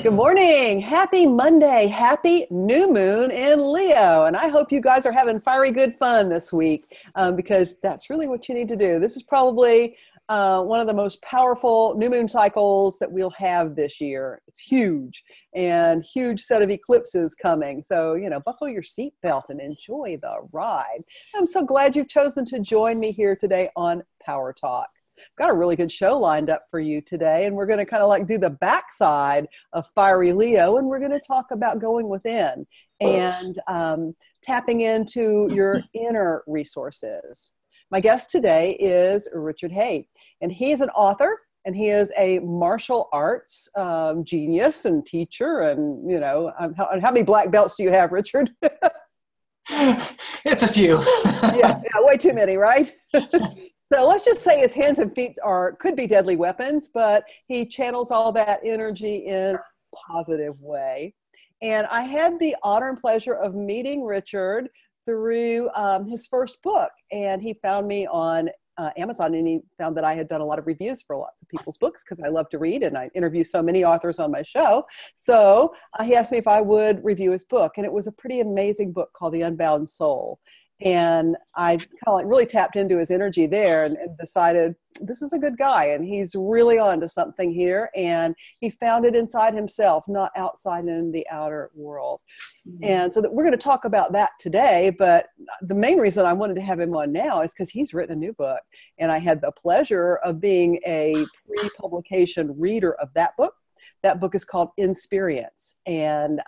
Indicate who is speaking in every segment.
Speaker 1: Good morning. Happy Monday. Happy new moon in Leo. And I hope you guys are having fiery good fun this week because that's really what you need to do. This is probably one of the most powerful new moon cycles that we'll have this year. It's huge and huge set of eclipses coming. So, buckle your seatbelt and enjoy the ride. I'm so glad you've chosen to join me here today on Power Talk. Got a really good show lined up for you today, and we're going to kind of like do the backside of fiery Leo, and we're going to talk about going within and tapping into your inner resources. My guest today is Richard Haight, and he is an author, and he is a martial arts genius and teacher. And how many black belts do you have, Richard?
Speaker 2: It's a few.
Speaker 1: yeah, way too many, right? So let's just say his hands and feet could be deadly weapons, but he channels all that energy in a positive way. And I had the honor and pleasure of meeting Richard through his first book. And he found me on Amazon, and he found that I had done a lot of reviews for lots of people's books because I love to read and I interview so many authors on my show. So he asked me if I would review his book. And it was a pretty amazing book called The Unbound Soul. And I kind of like really tapped into his energy there and decided this is a good guy and he's really on to something here. And he found it inside himself, not outside in the outer world. And so that we're going to talk about that today. But the main reason I wanted to have him on now is because he's written a new book. And I had the pleasure of being a pre-publication reader of that book. That book is called Insperience. And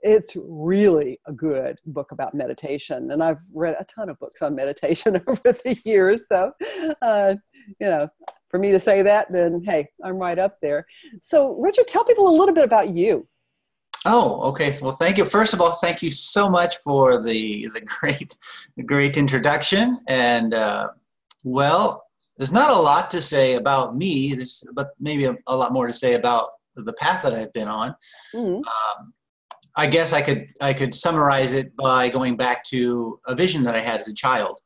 Speaker 1: it's really a good book about meditation. And I've read a ton of books on meditation over the years. So, for me to say that, then, hey, I'm right up there. So, Richard, tell people a little bit about you.
Speaker 2: Oh, okay. Well, thank you. First of all, thank you so much for the great introduction. And, there's not a lot to say about me, but maybe a lot more to say about the path that I've been on. Mm-hmm. I guess I could summarize it by going back to a vision that I had as a child,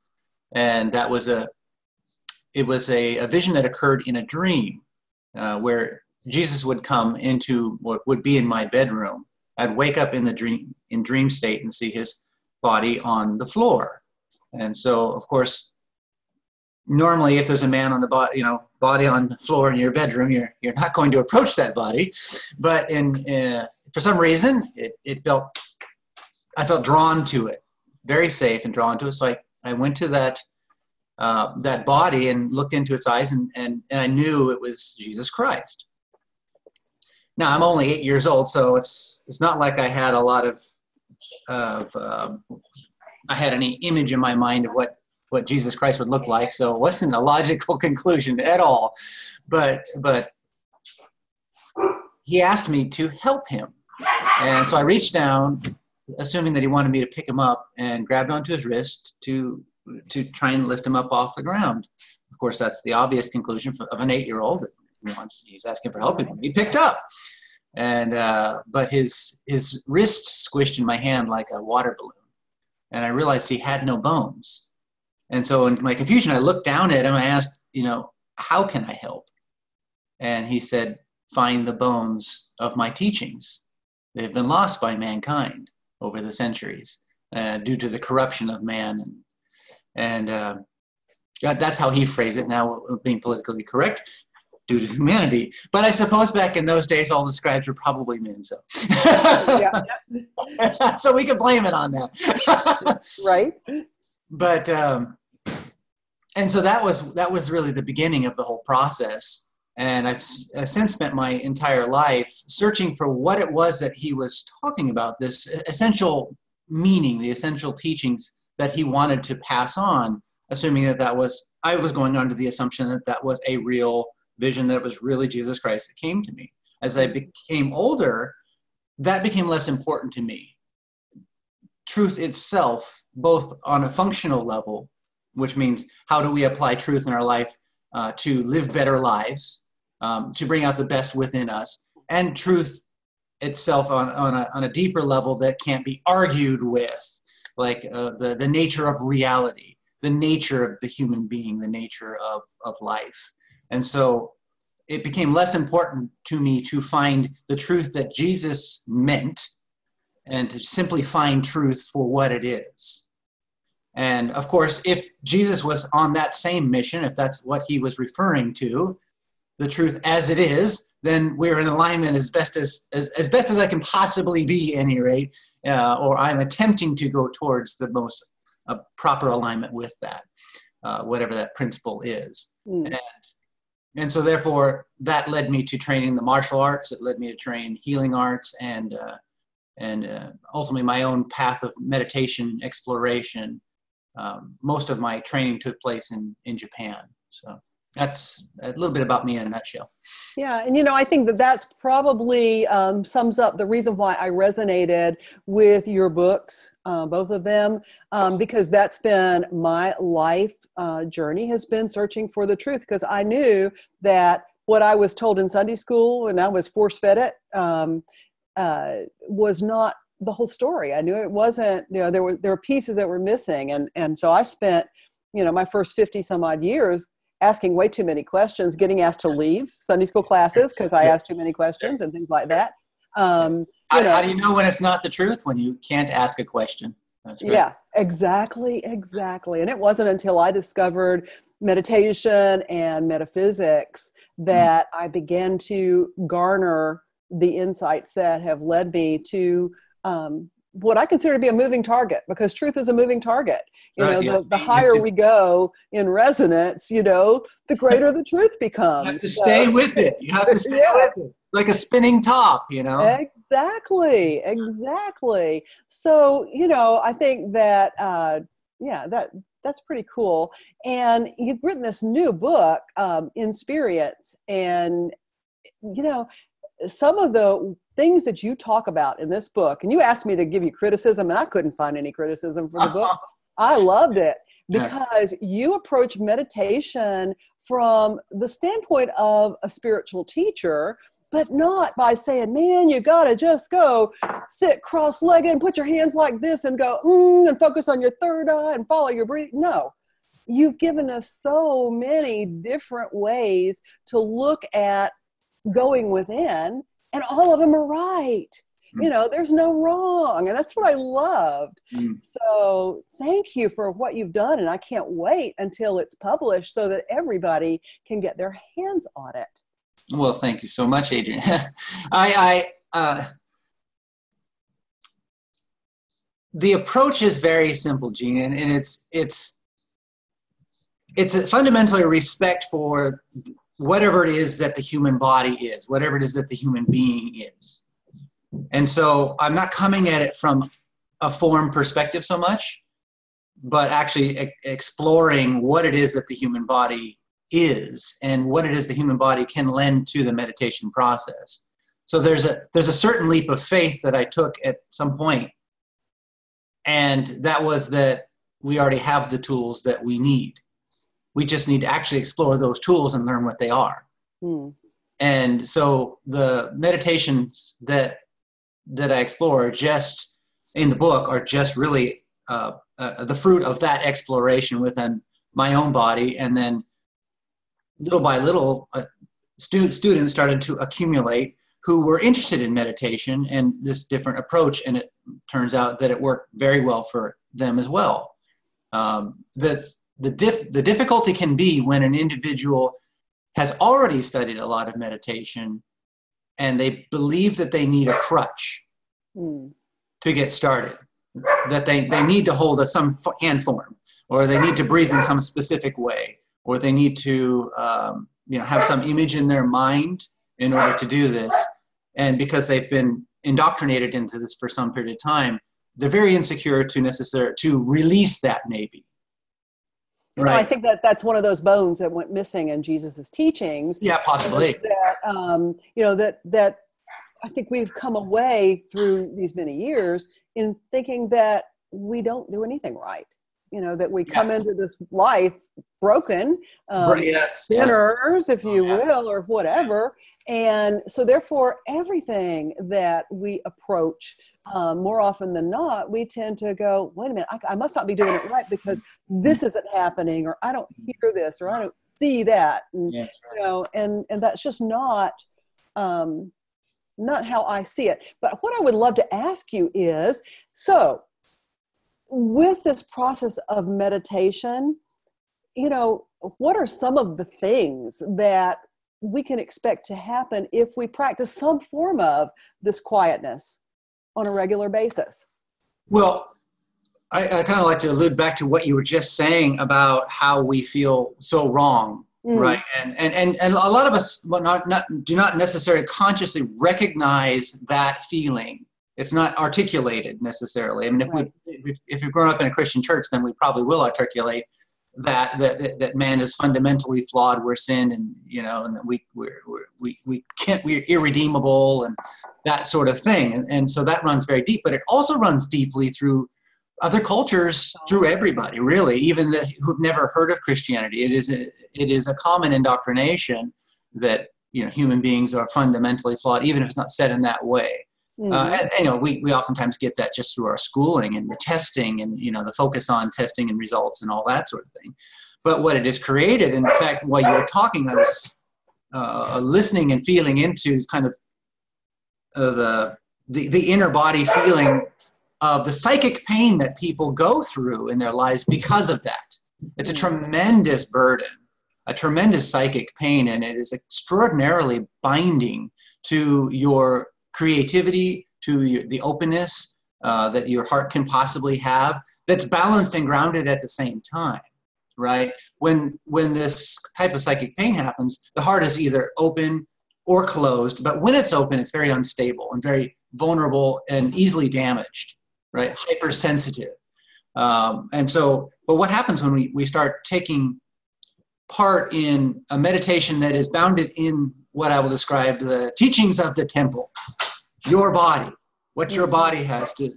Speaker 2: and that was a vision that occurred in a dream, where Jesus would come into what would be in my bedroom. I'd wake up in dream state and see his body on the floor, and so of course, normally if there's a man on the body on the floor in your bedroom, you're not going to approach that body, but for some reason, I felt drawn to it, very safe and drawn to it. So I went to that body and looked into its eyes, and I knew it was Jesus Christ. Now I'm only 8 years old, so it's not like I had a lot I had any image in my mind of what Jesus Christ would look like. So it wasn't a logical conclusion at all, but he asked me to help him. And so I reached down, assuming that he wanted me to pick him up, and grabbed onto his wrist to try and lift him up off the ground. Of course, that's the obvious conclusion of an 8-year-old. He's asking for help. He picked up, but his wrist squished in my hand like a water balloon, and I realized he had no bones. And so in my confusion, I looked down at him. I asked, how can I help? And he said, find the bones of my teachings. They've been lost by mankind over the centuries due to the corruption of man. And that's how he phrased it. Now, being politically correct, due to humanity. But I suppose back in those days, all the scribes were probably men. So, so we could blame it on that.
Speaker 1: Right.
Speaker 2: But, and so that was really the beginning of the whole process. And I've since spent my entire life searching for what it was that he was talking about, this essential meaning, the essential teachings that he wanted to pass on, assuming I was going under the assumption that was a real vision, that it was really Jesus Christ that came to me. As I became older, that became less important to me. Truth itself, both on a functional level, which means how do we apply truth in our life to live better lives, to bring out the best within us, and truth itself on a deeper level that can't be argued with, like the nature of reality, the nature of the human being, the nature of life. And so it became less important to me to find the truth that Jesus meant and to simply find truth for what it is. And of course, if Jesus was on that same mission, if that's what he was referring to, the truth as it is, then we're in alignment as best as I can possibly be, at any rate, or I'm attempting to go towards the most proper alignment with that, whatever that principle is. And so therefore, that led me to training the martial arts. It led me to train healing arts and ultimately my own path of meditation exploration. Most of my training took place in Japan. So that's a little bit about me in a nutshell.
Speaker 1: Yeah, and I think that's probably sums up the reason why I resonated with your books, both of them, because that's been my life journey, has been searching for the truth, because I knew that what I was told in Sunday school and I was force-fed it was not the whole story. I knew it wasn't, there were pieces that were missing. And so I spent, my first 50 some odd years asking way too many questions, getting asked to leave Sunday school classes because I asked too many questions and things like that.
Speaker 2: How do you know when it's not the truth? When you can't ask a question. That's right.
Speaker 1: Yeah, exactly. And it wasn't until I discovered meditation and metaphysics that I began to garner the insights that have led me to what I consider to be a moving target, because truth is a moving target. The higher we go in resonance, the greater the truth becomes.
Speaker 2: You have to stay with it. You have to stay with it. Like a spinning top,
Speaker 1: Exactly. So, I think that, that's pretty cool. And you've written this new book, Insperience. And, some of the things that you talk about in this book, and you asked me to give you criticism, and I couldn't find any criticism for the book. I loved it because you approach meditation from the standpoint of a spiritual teacher, but not by saying, man, you got to just go sit cross-legged and put your hands like this and go, and focus on your third eye and follow your breathing. No, you've given us so many different ways to look at going within, and all of them are right. There's no wrong. And that's what I loved. So thank you for what you've done. And I can't wait until it's published so that everybody can get their hands on it.
Speaker 2: Well, thank you so much, Adrienne. The approach is very simple, Gene, and it's fundamentally a respect for whatever it is that the human body is, whatever it is that the human being is. And so I'm not coming at it from a form perspective so much, but actually exploring what it is that the human body is and what it is the human body can lend to the meditation process. So there's a certain leap of faith that I took at some point, and that was that we already have the tools that we need. We just need to actually explore those tools and learn what they are. And so the meditations that I explore just in the book are just really the fruit of that exploration within my own body. And then little by little, students started to accumulate who were interested in meditation and this different approach. And it turns out that it worked very well for them as well. The difficulty can be when an individual has already studied a lot of meditation and they believe that they need a crutch to get started, that they need to hold some hand form, or they need to breathe in some specific way, or they need to have some image in their mind in order to do this. And because they've been indoctrinated into this for some period of time, they're very insecure to release that maybe. Right.
Speaker 1: I think that's one of those bones that went missing in Jesus's teachings.
Speaker 2: Yeah, possibly.
Speaker 1: That I think we've come away through these many years in thinking that we don't do anything right. That we come into this life broken, sinners, if you will, or whatever. And so therefore, everything that we approach, more often than not, we tend to go, wait a minute, I must not be doing it right because this isn't happening, or I don't hear this, or I don't see that. And,
Speaker 2: Yes, right.
Speaker 1: you know, and that's just not how I see it. But what I would love to ask you is, so with this process of meditation, you know, what are some of the things that we can expect to happen if we practice some form of this quietness on a regular basis?
Speaker 2: Well, I kind of like to allude back to what you were just saying about how we feel so wrong, right? And a lot of us do not necessarily consciously recognize that feeling. It's not articulated necessarily. I mean, if you've grown up in a Christian church, then we probably will articulate that man is fundamentally flawed. We're sin, and you know, and we're irredeemable, and that sort of thing. And so that runs very deep, but it also runs deeply through other cultures, through everybody, really, even who've never heard of Christianity. It is a common indoctrination that, you know, human beings are fundamentally flawed, even if it's not said in that way. And you know, we oftentimes get that just through our schooling and the testing, and you know, the focus on testing and results and all that sort of thing. But what it has created, in fact, while you were talking, I was listening and feeling into kind of the inner body feeling of the psychic pain that people go through in their lives because of that. It's a tremendous burden, a tremendous psychic pain, and it is extraordinarily binding to your creativity, to the openness that your heart can possibly have, that's balanced and grounded at the same time, right? When this type of psychic pain happens, the heart is either open or closed, but when it's open, it's very unstable and very vulnerable and easily damaged, right? Hypersensitive. And so, but what happens when we start taking part in a meditation that is bounded in what I will describe the teachings of the temple, your body, what your body has to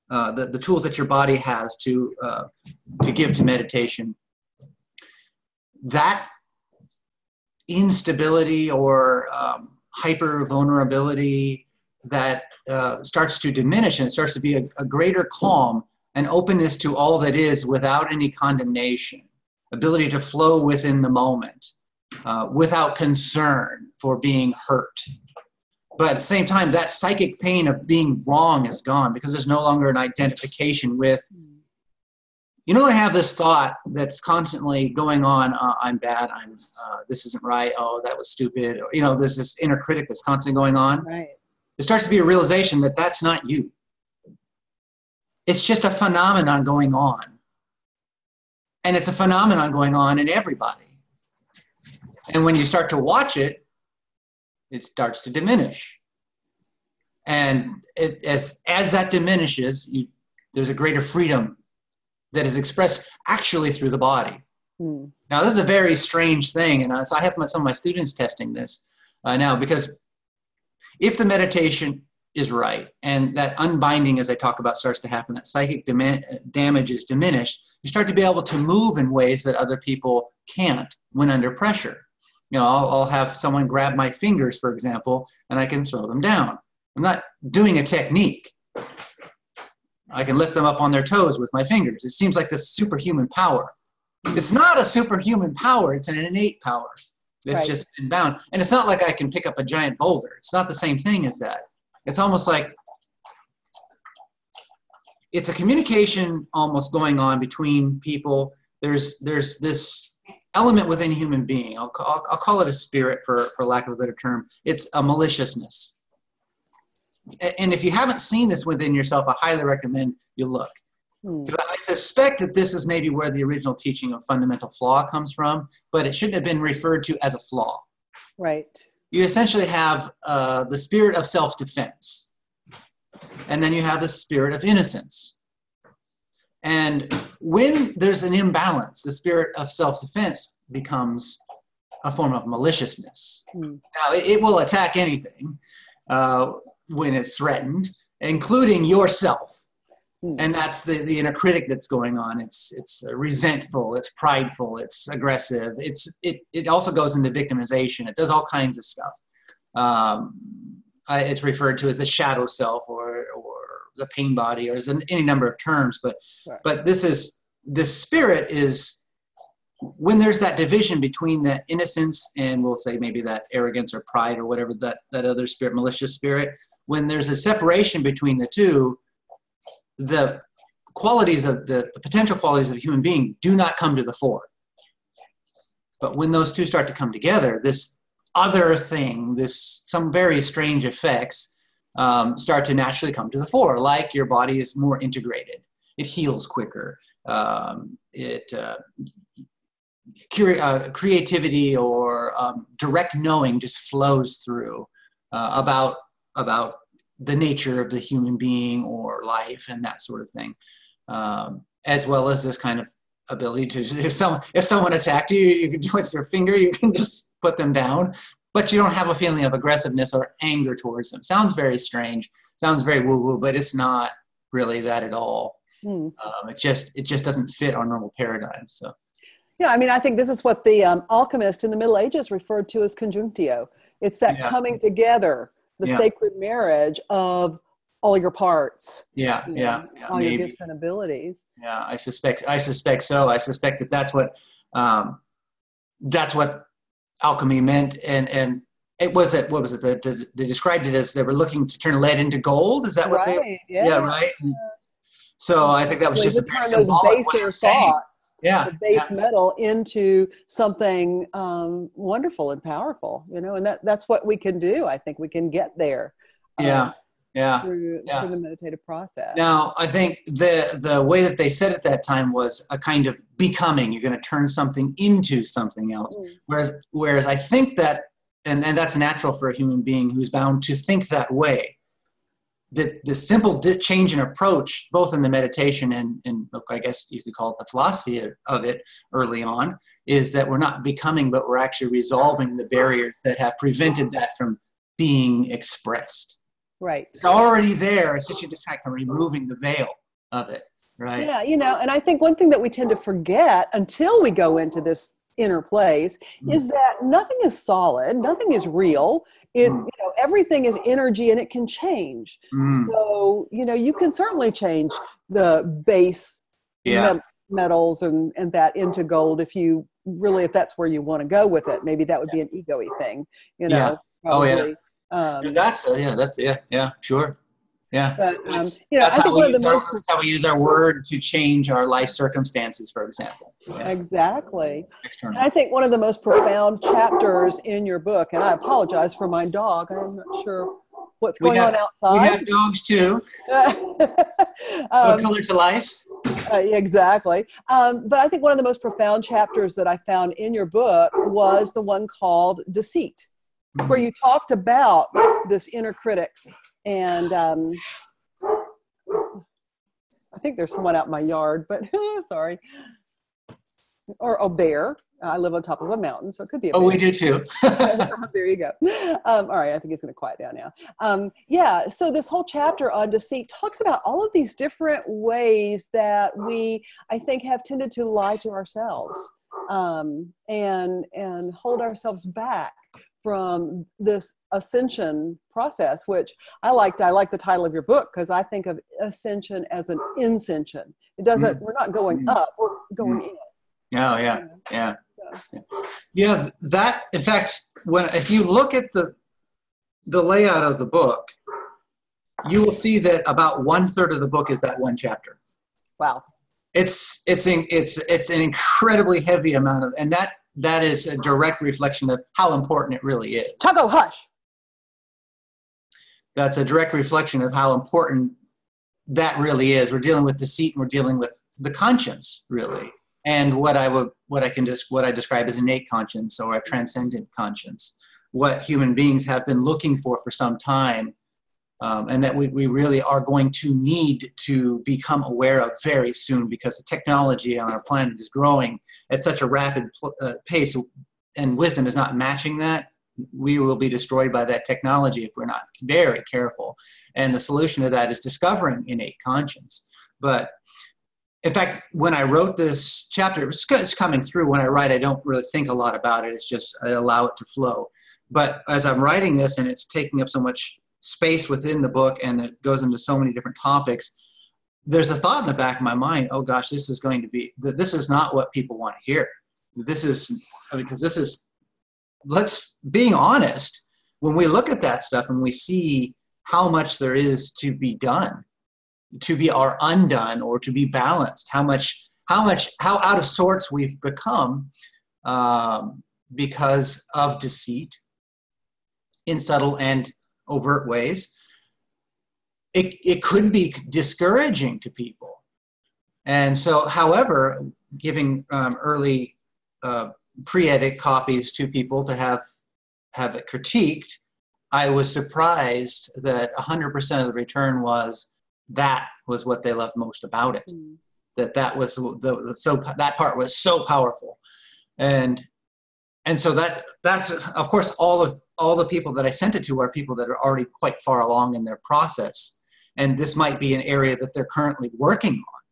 Speaker 2: the tools that your body has to give to meditation. That instability or hyper vulnerability that starts to diminish, and it starts to be a greater calm and openness to all that is without any condemnation, ability to flow within the moment without concern for being hurt. But at the same time, that psychic pain of being wrong is gone because there's no longer an identification with, you know, I have this thought that's constantly going on, I'm bad, this isn't right, oh, that was stupid, or, you know, there's this inner critic that's constantly going on.
Speaker 1: Right.
Speaker 2: There starts to be a realization that that's not you. It's just a phenomenon going on. And it's a phenomenon going on in everybody. And when you start to watch it, it starts to diminish. And as that diminishes, there's a greater freedom that is expressed actually through the body. Now, this is a very strange thing. And so I have some of my students testing this now, because if the meditation is right and that unbinding, as I talk about, starts to happen, that psychic damage is diminished, you start to be able to move in ways that other people can't when under pressure. You know, I'll have someone grab my fingers, for example, and I can throw them down. I'm not doing a technique. I can lift them up on their toes with my fingers. It seems like this superhuman power. It's not a superhuman power. It's an innate power that's just been bound. And it's not like I can pick up a giant boulder. It's not the same thing as that. It's almost like it's a communication almost going on between people. There's this element within a human being. I'll call it a spirit for lack of a better term. It's a maliciousness. And if you haven't seen this within yourself, I highly recommend you look. I suspect that this is maybe where the original teaching of fundamental flaw comes from, but it shouldn't have been referred to as a flaw.
Speaker 1: Right.
Speaker 2: You essentially have the spirit of self-defense, and then you have the spirit of innocence. And when there's an imbalance, the spirit of self-defense becomes a form of maliciousness. Now, it will attack anything when it's threatened, including yourself. And that's the inner critic that's going on. It's resentful, it's prideful, it's aggressive. It also goes into victimization. It does all kinds of stuff. It's referred to as the shadow self or the pain body, or as any number of terms. But this spirit is, when there's that division between that innocence and, we'll say maybe that arrogance or pride or whatever, that other spirit, malicious spirit, when there's a separation between the two, the qualities of the potential qualities of a human being do not come to the fore. But when those two start to come together, this other thing, some very strange effects start to naturally come to the fore. Like your body is more integrated, it heals quicker, creativity or direct knowing just flows through about the nature of the human being or life and that sort of thing, as well as this kind of ability to, if someone attacked you, you can, with your finger, you can just put them down, but you don't have a feeling of aggressiveness or anger towards them. Sounds very strange, sounds very woo-woo, but it's not really that at all. It just doesn't fit our normal paradigm. So
Speaker 1: yeah, I mean, I think this is what the alchemist in the Middle Ages referred to as conjunctio. It's that coming together, the sacred marriage of all your parts. All maybe. Your gifts and abilities. Yeah,
Speaker 2: I suspect so. I suspect that's what alchemy meant, and it was it. What was it? They described it as they were looking to turn lead into gold. Is that what they? Yeah, right. So I think that was just a very symbolic way of saying.
Speaker 1: The base metal into something wonderful and powerful, and that's what we can do. I think we can get there. Through the meditative process. Now,
Speaker 2: I think the way that they said at that time was a kind of becoming. You're going to turn something into something else. Whereas I think that, and that's natural for a human being who's bound to think that way. The simple change in approach, both in the meditation and I guess you could call it the philosophy of it early on, is that we're not becoming, but we're actually resolving the barriers that have prevented that from being expressed.
Speaker 1: Right.
Speaker 2: It's already there. It's just you're just kind of removing the veil of it. Right.
Speaker 1: Yeah, and I think one thing that we tend to forget until we go into this inner place is that nothing is solid, nothing is real. Everything is energy and it can change. So, you can certainly change the base metals and that into gold if that's where you want to go with it. Maybe that would be an ego-y thing, Probably.
Speaker 2: Sure. Yeah.
Speaker 1: But, I think one of the most...
Speaker 2: That's how we use our word to change our life circumstances, for example. Yeah.
Speaker 1: Exactly. And I think one of the most profound chapters in your book, and I apologize for my dog. I'm not sure what's going on outside.
Speaker 2: We have dogs too. Color to life.
Speaker 1: Exactly. But I think one of the most profound chapters that I found in your book was the one called Deceit, where you talked about this inner critic. And I think there's someone out in my yard, but sorry. Or a bear. I live on top of a mountain, so it could be a bear.
Speaker 2: Oh, we do too.
Speaker 1: There you go. All right, I think it's going to quiet down now. So this whole chapter on deceit talks about all of these different ways that we, I think, have tended to lie to ourselves and hold ourselves back from this ascension process, which I like the title of your book because I think of ascension as an inscension. It doesn't, we're not going up, we're going in.
Speaker 2: Yeah. That, in fact, if you look at the layout of the book, you will see that about 1/3 of the book is that one chapter.
Speaker 1: Wow.
Speaker 2: It's an incredibly heavy amount of, and that is a direct reflection of how important it really is.
Speaker 1: Tuggo, hush.
Speaker 2: That's a direct reflection of how important that really is. We're dealing with deceit, and we're dealing with the conscience, really, and what I describe as innate conscience or a transcendent conscience, what human beings have been looking for some time, and that we really are going to need to become aware of very soon, because the technology on our planet is growing at such a rapid pace, and wisdom is not matching that. We will be destroyed by that technology if we're not very careful. And the solution to that is discovering innate conscience. But in fact, when I wrote this chapter, it's coming through. When I write, I don't really think a lot about it. It's just I allow it to flow. But as I'm writing this and it's taking up so much space within the book and it goes into so many different topics, there's a thought in the back of my mind, oh gosh, this is not what people want to hear. Being honest, when we look at that stuff and we see how much there is to be done, to be or undone, or to be balanced, how out of sorts we've become because of deceit in subtle and overt ways, it could be discouraging to people. And so, however, giving early pre-edit copies to people to have it critiqued, I was surprised that 100% of the return was what they loved most about it. That part was so powerful, and so that's of course all the people that I sent it to are people that are already quite far along in their process, and this might be an area that they're currently working on.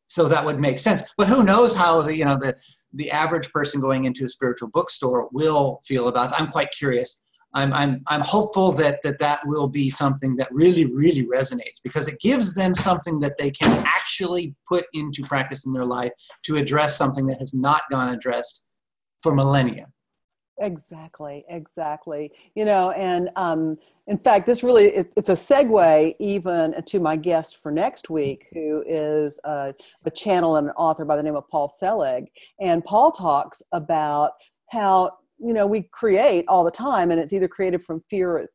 Speaker 2: So that would make sense. But who knows how the average person going into a spiritual bookstore will feel about it. I'm quite curious. I'm hopeful that will be something that really, really resonates, because it gives them something that they can actually put into practice in their life to address something that has not gone addressed for millennia.
Speaker 1: Exactly. And in fact, this really, it's a segue even to my guest for next week, who is a channel and an author by the name of Paul Selig. And Paul talks about how, we create all the time, and it's either created from fear,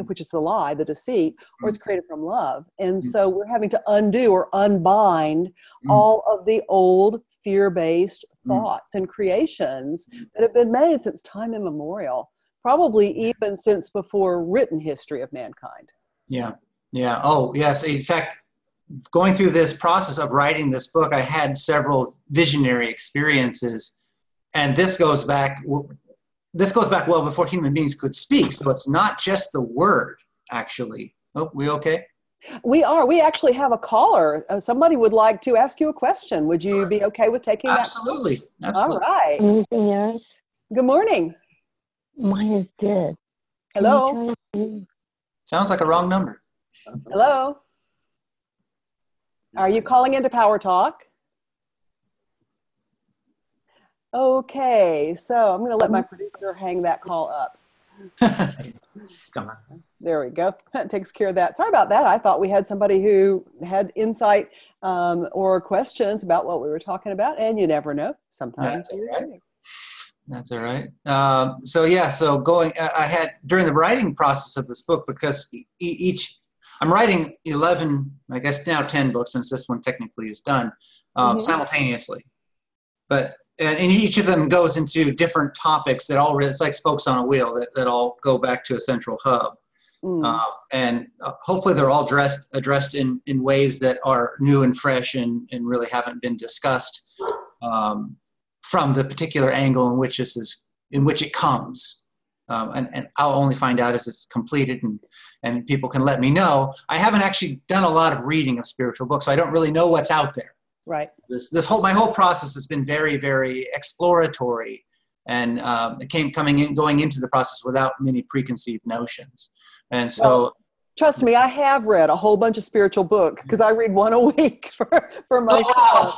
Speaker 1: which is the lie, the deceit, or it's created from love. And so we're having to undo or unbind all of the old fear-based thoughts and creations that have been made since time immemorial, probably even since before written history of mankind. Yeah.
Speaker 2: Oh, yes. In fact, going through this process of writing this book, I had several visionary experiences, and this goes back well before human beings could speak. So it's not just the word, actually. Oh, we okay?
Speaker 1: We are. We actually have a caller. Somebody would like to ask you a question. Would you be okay with taking that?
Speaker 2: Absolutely.
Speaker 1: All right.
Speaker 3: Anything else?
Speaker 1: Good morning.
Speaker 3: Mine is dead.
Speaker 1: Hello.
Speaker 2: Sounds like a wrong number.
Speaker 1: Hello. Are you calling into Power Talk? Okay, so I'm going to let my producer hang that call up.
Speaker 2: Come on.
Speaker 1: There we go. That takes care of that. Sorry about that. I thought we had somebody who had insight or questions about what we were talking about, and you never know. Sometimes.
Speaker 2: That's all right. I had during the writing process of this book, because I'm writing 11, I guess now 10 books, since this one technically is done, simultaneously. And each of them goes into different topics that it's like spokes on a wheel that all go back to a central hub. And hopefully they're all addressed in ways that are new and fresh and really haven't been discussed from the particular angle in which it comes. And I'll only find out as it's completed, and people can let me know. I haven't actually done a lot of reading of spiritual books, so I don't really know what's out there.
Speaker 1: Right.
Speaker 2: My whole process has been very, very exploratory, and going into the process without many preconceived notions. And so,
Speaker 1: trust me, I have read a whole bunch of spiritual books, because I read one a week for my show.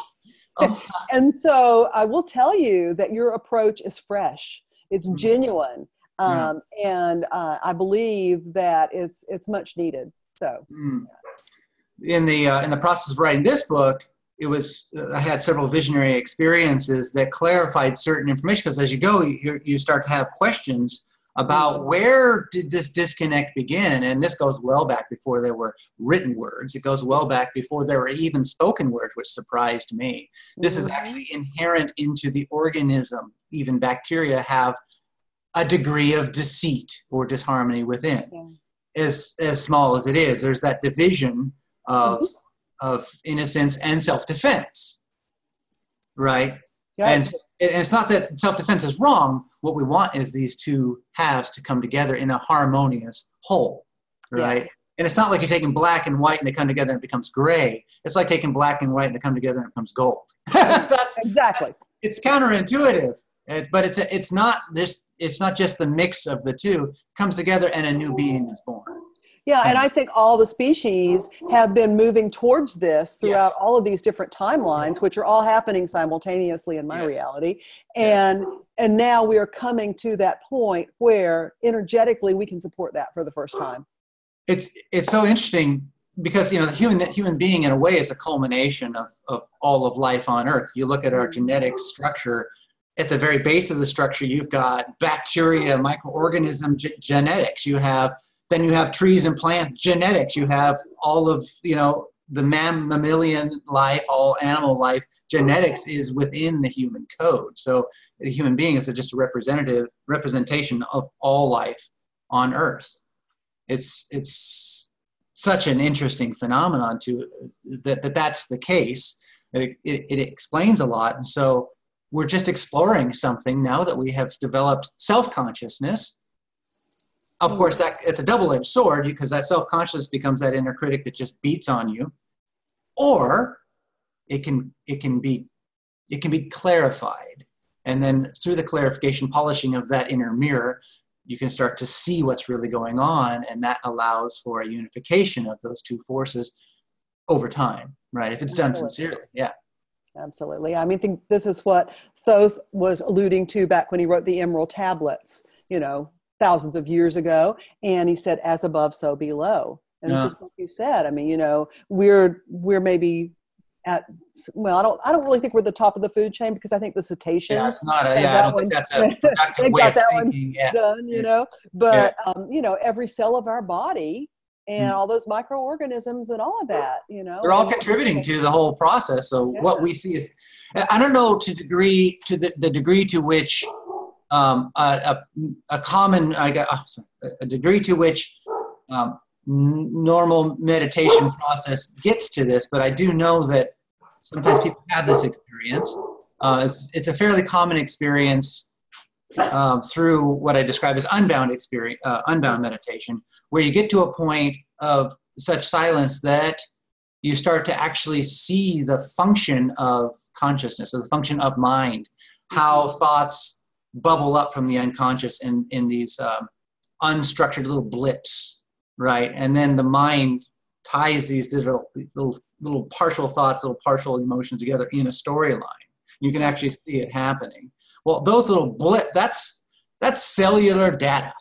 Speaker 1: And so I will tell you that your approach is fresh. It's genuine. And I believe that it's much needed. So
Speaker 2: in the process of writing this book, I had several visionary experiences that clarified certain information, because as you go, you start to have questions about where did this disconnect begin? And this goes well back before there were written words. It goes well back before there were even spoken words, which surprised me. This is actually inherent into the organism. Even bacteria have a degree of deceit or disharmony within. As small as it is, there's that division of innocence and self-defense, right? And it's not that self-defense is wrong. What we want is these two halves to come together in a harmonious whole, right? And it's not like you're taking black and white and they come together and it becomes gray. It's like taking black and white and they come together and it becomes gold.
Speaker 1: Exactly.
Speaker 2: It's counterintuitive, but it's not just the mix of the two. It comes together and a new being is born.
Speaker 1: Yeah, and I think all the species have been moving towards this throughout all of these different timelines, which are all happening simultaneously in my reality. And now we are coming to that point where energetically we can support that for the first time.
Speaker 2: It's so interesting because, the human being in a way is a culmination of all of life on Earth. You look at our genetic structure, at the very base of the structure, you've got bacteria, microorganism genetics. Then you have trees and plant genetics. You have all of, the mammalian life, all animal life. Genetics is within the human code. So the human being is just a representation of all life on Earth. It's such an interesting phenomenon that's the case. It explains a lot. And so we're just exploring something now that we have developed self-consciousness. Of course, it's a double-edged sword because that self-consciousness becomes that inner critic that just beats on you, or it can be clarified, and then through the clarification, polishing of that inner mirror, you can start to see what's really going on, and that allows for a unification of those two forces over time, right? If it's done sincerely,
Speaker 1: Absolutely. I think this is what Thoth was alluding to back when he wrote the Emerald Tablets, thousands of years ago, and he said, "As above, so below." And just like you said, we're maybe at, I don't really think we're at the top of the food chain because I think the cetaceans.
Speaker 2: Yeah, it's not. I don't think that's a productive way of thinking.
Speaker 1: Done, but every cell of our body and all those microorganisms and all of that,
Speaker 2: they're all contributing to the whole process. So what we see is, I don't know the degree to which a degree to which normal meditation process gets to this, but I do know that sometimes people have this experience. It's a fairly common experience through what I describe as unbound meditation, where you get to a point of such silence that you start to actually see the function of consciousness, or the function of mind, how thoughts bubble up from the unconscious in these unstructured little blips, right? And then the mind ties these little partial thoughts, little partial emotions together in a storyline. You can actually see it happening. Well, those little blips, that's cellular data.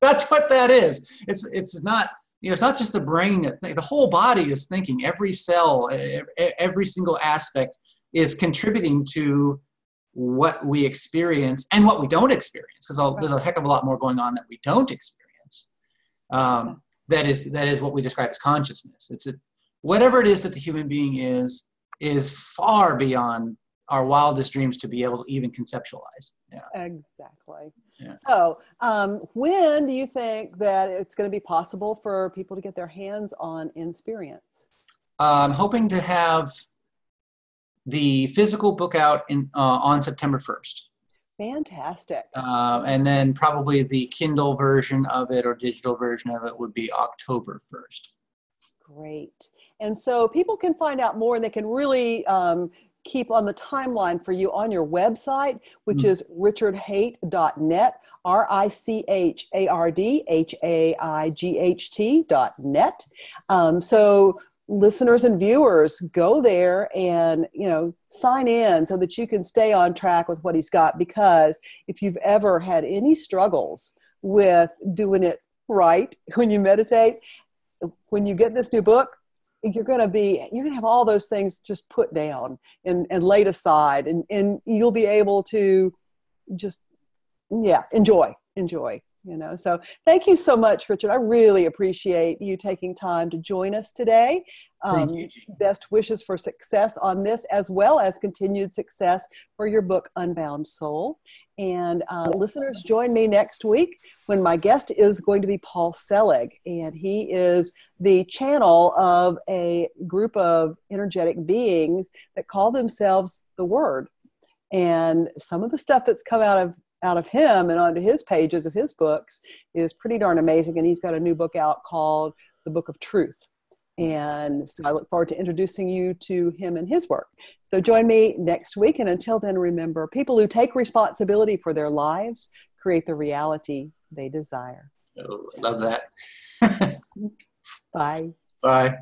Speaker 2: That's what that is. It's not, it's not just the brain. The whole body is thinking. Every cell, every single aspect is contributing to what we experience and what we don't experience, because there's a heck of a lot more going on that we don't experience. That is what we describe as consciousness. Whatever it is that the human being is far beyond our wildest dreams to be able to even conceptualize.
Speaker 1: Exactly. So when do you think that it's going to be possible for people to get their hands on Insperience?
Speaker 2: I'm hoping to have the physical book out on September 1st.
Speaker 1: Fantastic.
Speaker 2: And then probably the Kindle version of it or digital version of it would be October 1st.
Speaker 1: Great. And so people can find out more, and they can really keep on the timeline for you on your website, which is richardhaight.net, RICHARDHAIGHT.net. So listeners and viewers, go there and, sign in so that you can stay on track with what he's got. Because if you've ever had any struggles with doing it right when you meditate, when you get this new book, you're going to have all those things just put down and laid aside, and you'll be able to just, enjoy. So thank you so much, Richard. I really appreciate you taking time to join us today.
Speaker 2: Thank you.
Speaker 1: Best wishes for success on this, as well as continued success for your book, Unbound Soul. And listeners, join me next week when my guest is going to be Paul Selig, and he is the channel of a group of energetic beings that call themselves the Word. And some of the stuff that's come out out of him and onto his pages of his books is pretty darn amazing. And he's got a new book out called The Book of Truth. And so I look forward to introducing you to him and his work. So join me next week. And until then, remember, people who take responsibility for their lives create the reality they desire.
Speaker 2: Oh, I love that.
Speaker 1: Bye.
Speaker 2: Bye.